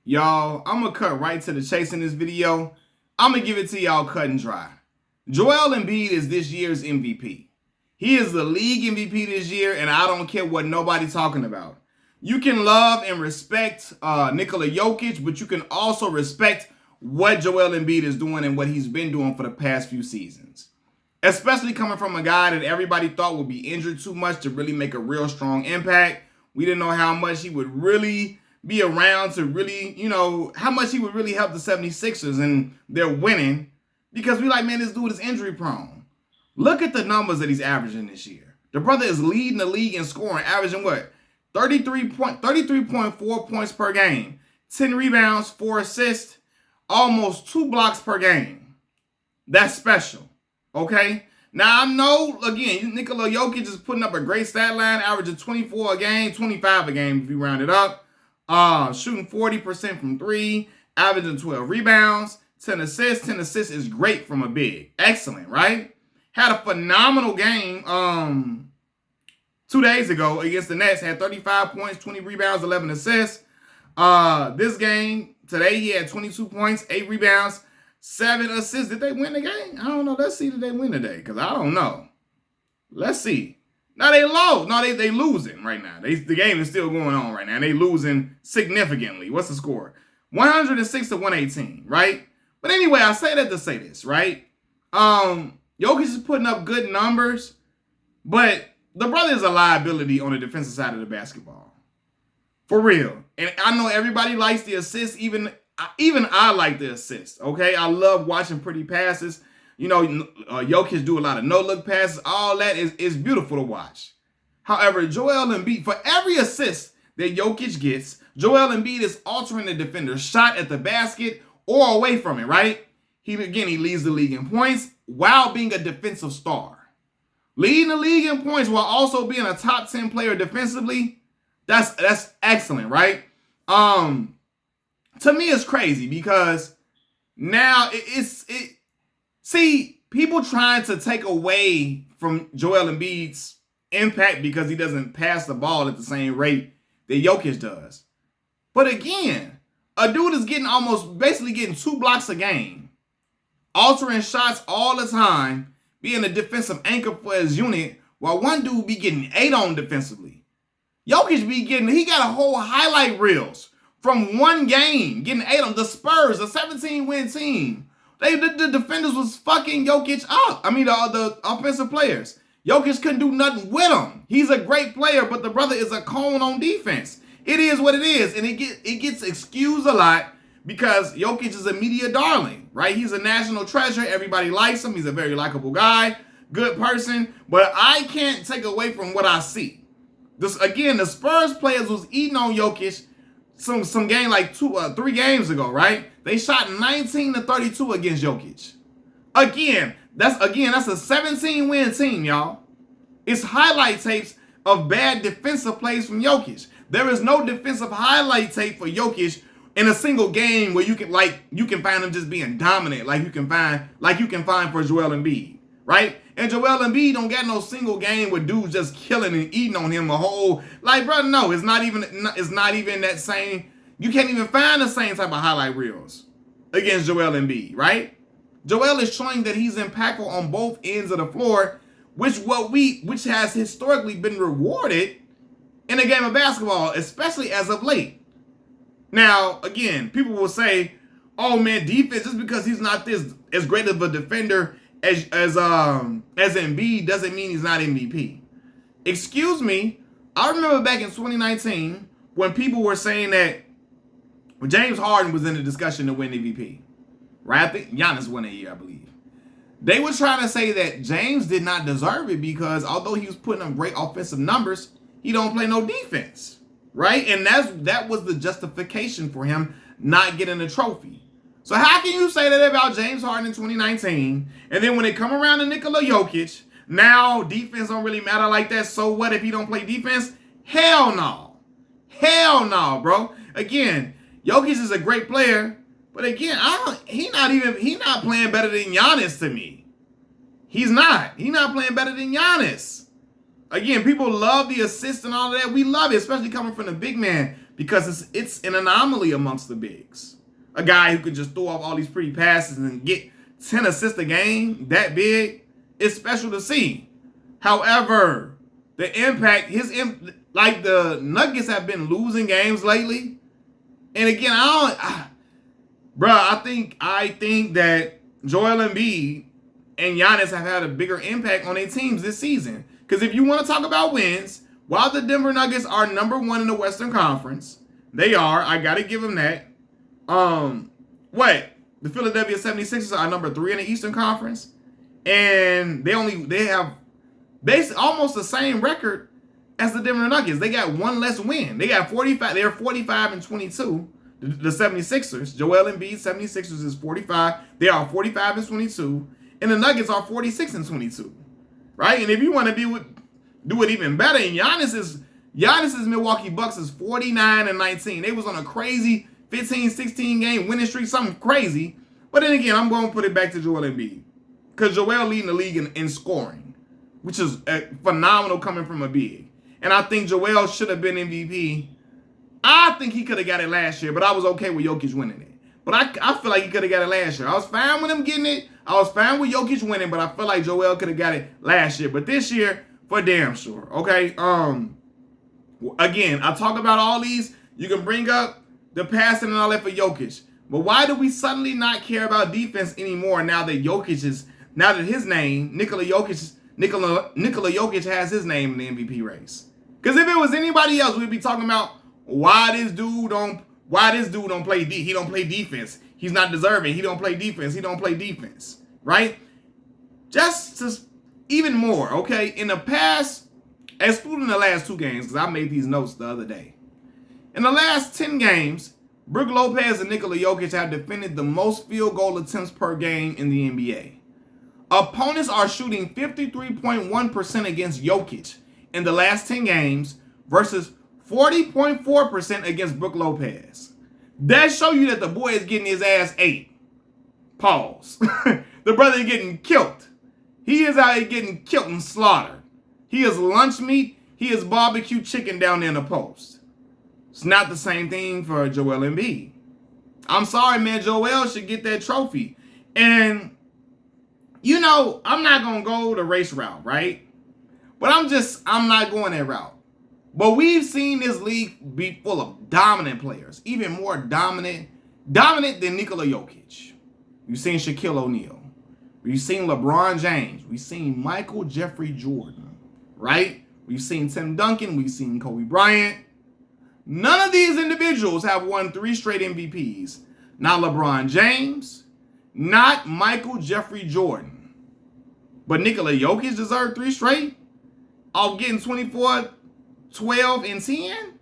Y'all, I'm going to cut right to the chase in this video. I'm going to give it to y'all cut and dry. Joel Embiid is this year's MVP. He is the league MVP this year, and I don't care what nobody's talking about. You can love and respect Nikola Jokic, but you can also respect what Joel Embiid is doing and what he's been doing for the past few seasons. Especially coming from a guy that everybody thought would be injured too much to really make a real strong impact. We didn't know how much he would really be around to really, how much he would really help the 76ers and they're winning, because we like, man, this dude is injury prone. Look at the numbers that he's averaging this year. The brother is leading the league in scoring, averaging what? 33.4 points per game, 10 rebounds, 4 assists, almost 2 blocks per game. That's special, okay? Now, I know, again, Nikola Jokic is putting up a great stat line, averaging 24 a game, 25 a game if you round it up. Shooting 40% from 3, averaging 12 rebounds, 10 assists. 10 assists is great from a big. Excellent, right? Had a phenomenal game 2 days ago against the Nets. Had 35 points, 20 rebounds, 11 assists. This game, today, he had 22 points, 8 rebounds, 7 assists. Did they win the game? I don't know. Let's see, did they win today? Because I don't know. Let's see. No, they low. No, they losing right now. The game is still going on right now. They losing significantly. What's the score? 106 to 118, right? But anyway, I say that to say this, right? Jokic is putting up good numbers, but the brother is a liability on the defensive side of the basketball. For real. And I know everybody likes the assists. Even I like the assists, okay? I love watching pretty passes. Jokic do a lot of no-look passes. All that is beautiful to watch. However, Joel Embiid, for every assist that Jokic gets, Joel Embiid is altering the defender's shot at the basket or away from it, right? He leads the league in points while being a defensive star. Leading the league in points while also being a top 10 player defensively, that's excellent, right? To me, it's crazy because now see, people trying to take away from Joel Embiid's impact because he doesn't pass the ball at the same rate that Jokic does. But again, a dude is basically getting 2 blocks a game, altering shots all the time, being a defensive anchor for his unit, while one dude be getting 8 on defensively. Jokic he got a whole highlight reels from one game, getting 8 on. The Spurs, a 17-win team. The defenders was fucking Jokic up. I mean, the offensive players. Jokic couldn't do nothing with him. He's a great player, but the brother is a cone on defense. It is what it is, and it gets excused a lot because Jokic is a media darling, right? He's a national treasure. Everybody likes him. He's a very likable guy, good person, but I can't take away from what I see. Again, the Spurs players was eating on Jokic some game like 3 games ago, right? They shot 19 to 32 against Jokic. Again, that's a 17-win team, y'all. It's highlight tapes of bad defensive plays from Jokic. There is no defensive highlight tape for Jokic in a single game where you can find him just being dominant, like you can find for Joel Embiid, right? And Joel Embiid don't got no single game where dudes just killing and eating on him a whole, brother, no, it's not even that same. You can't even find the same type of highlight reels against Joel Embiid, right? Joel is showing that he's impactful on both ends of the floor, which has historically been rewarded in a game of basketball, especially as of late. Now, again, people will say, "Oh man, defense, just because he's not as great of a defender as Embiid doesn't mean he's not MVP." Excuse me. I remember back in 2019 when people were saying that James Harden was in the discussion to win MVP. Right? I think Giannis won that year, I believe. They were trying to say that James did not deserve it because although he was putting up great offensive numbers, he don't play no defense. Right? And that was the justification for him not getting a trophy. So how can you say that about James Harden in 2019, and then when they come around to Nikola Jokic, now defense don't really matter like that, so what if he don't play defense? Hell no. Hell no, bro. Again, Jokic is a great player, but again, he not playing better than Giannis to me. He's not playing better than Giannis. Again, people love the assist and all of that. We love it, especially coming from the big man. because it's an anomaly amongst the bigs. A guy who could just throw off all these pretty passes and get 10 assists a game that big, it's special to see. However, the impact, like the Nuggets have been losing games lately. And again, I think that Joel Embiid and Giannis have had a bigger impact on their teams this season. Because if you want to talk about wins, while the Denver Nuggets are number 1 in the Western Conference, they are. I got to give them that. The Philadelphia 76ers are number 3 in the Eastern Conference. And they have basically almost the same record as the Denver Nuggets. They got one less win. They got 45. They're 45-22. The 76ers, Joel Embiid 76ers is 45. They are 45-22. And the Nuggets are 46-22. Right? And if you want to do it even better, and Giannis's Milwaukee Bucks is 49-19. They was on a crazy 15-16 game winning streak, something crazy. But then again, I'm going to put it back to Joel Embiid. Because Joel leading the league in scoring, which is phenomenal coming from a big. And I think Joel should have been MVP. I think he could have got it last year, but I was okay with Jokic winning it. But I feel like he could have got it last year. I was fine with him getting it. I was fine with Jokic winning, but I feel like Joel could have got it last year. But this year, for damn sure. Okay. Again, I talk about all these. You can bring up the passing and all that for Jokic. But why do we suddenly not care about defense anymore now that his name, Nikola Jokic has his name in the MVP race? Because if it was anybody else, we'd be talking about why this dude don't play he don't play defense. He's not deserving. He don't play defense. Right? Just even more, okay? In the past, excluding the last 2 games, because I made these notes the other day. In the last 10 games, Brook Lopez and Nikola Jokic have defended the most field goal attempts per game in the NBA. Opponents are shooting 53.1% against Jokic in the last 10 games versus 40.4% against Brook Lopez. That show you that the boy is getting his ass ate. Pause. The brother is getting killed. He is out here getting killed and slaughtered. He is lunch meat. He is barbecue chicken down there in the post. It's not the same thing for Joel Embiid. I'm sorry, man. Joel should get that trophy. And, I'm not going to go the race route, right? But I'm not going that route. But we've seen this league be full of dominant players, even more dominant than Nikola Jokic. We've seen Shaquille O'Neal. We've seen LeBron James. We've seen Michael Jeffrey Jordan, right? We've seen Tim Duncan. We've seen Kobe Bryant. None of these individuals have won 3 straight MVPs. Not LeBron James, not Michael Jeffrey Jordan. But Nikola Jokic deserved 3 straight off getting 24, 12, and 10.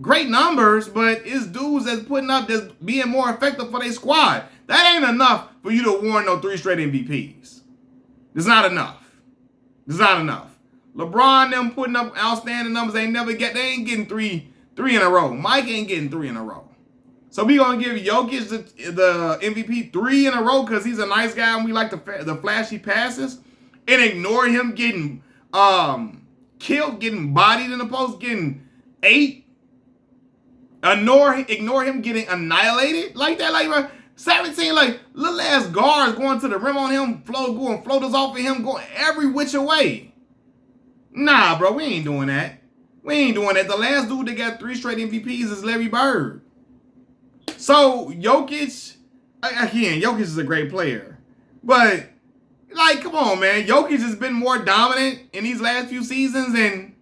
Great numbers, but it's dudes that's putting up, that's being more effective for their squad. That ain't enough for you to warrant no 3 straight MVPs. It's not enough. LeBron them putting up outstanding numbers. They ain't getting three in a row. Mike ain't getting 3 in a row. So we gonna give Jokic the MVP 3 in a row because he's a nice guy and we like the flashy passes, and ignore him getting killed, getting bodied in the post, getting 8. Ignore him getting annihilated like that, like 17, like little ass guards going to the rim on him, floaters off of him, going every which way. Nah, bro, we ain't doing that. The last dude that got 3 straight MVPs is Larry Bird. So Jokic is a great player, but like, come on, man, Jokic has been more dominant in these last few seasons than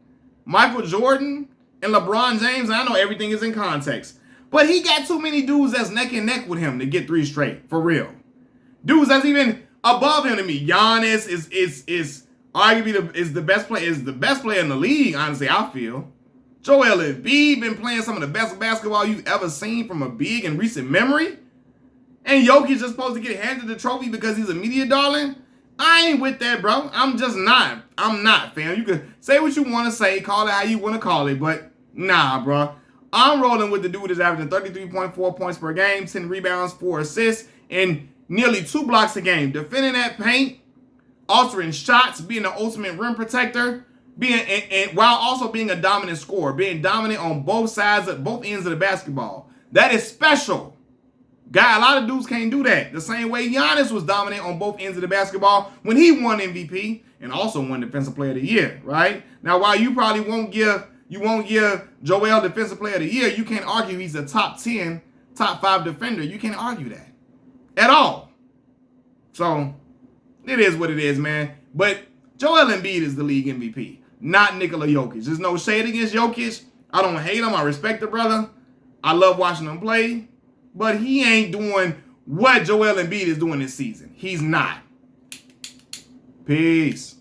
Michael Jordan and LeBron James. I know everything is in context, but he got too many dudes that's neck and neck with him to get 3 straight, for real. Dudes that's even above him to me. Giannis is arguably the best player in the league, honestly, I feel. Joel Embiid been playing some of the best basketball you've ever seen from a big in recent memory. And Jokic is supposed to get handed the trophy because he's a media darling. I ain't with that, bro. I'm just not. I'm not, fam. You can say what you want to say, call it how you want to call it, but nah, bro. I'm rolling with the dude that's averaging 33.4 points per game, 10 rebounds, 4 assists, and nearly 2 blocks a game. Defending that paint, altering shots, being the ultimate rim protector. and while also being a dominant scorer, being dominant on both ends of the basketball. That is special. Guy, a lot of dudes can't do that. The same way Giannis was dominant on both ends of the basketball when he won MVP and also won Defensive Player of the Year, right? Now, while you probably won't give Joel Defensive Player of the Year, you can't argue he's a top 10, top 5 defender. You can't argue that at all. So, it is what it is, man. But Joel Embiid is the league MVP, not Nikola Jokic. There's no shade against Jokic. I don't hate him. I respect the brother. I love watching him play. But he ain't doing what Joel Embiid is doing this season. He's not. Peace.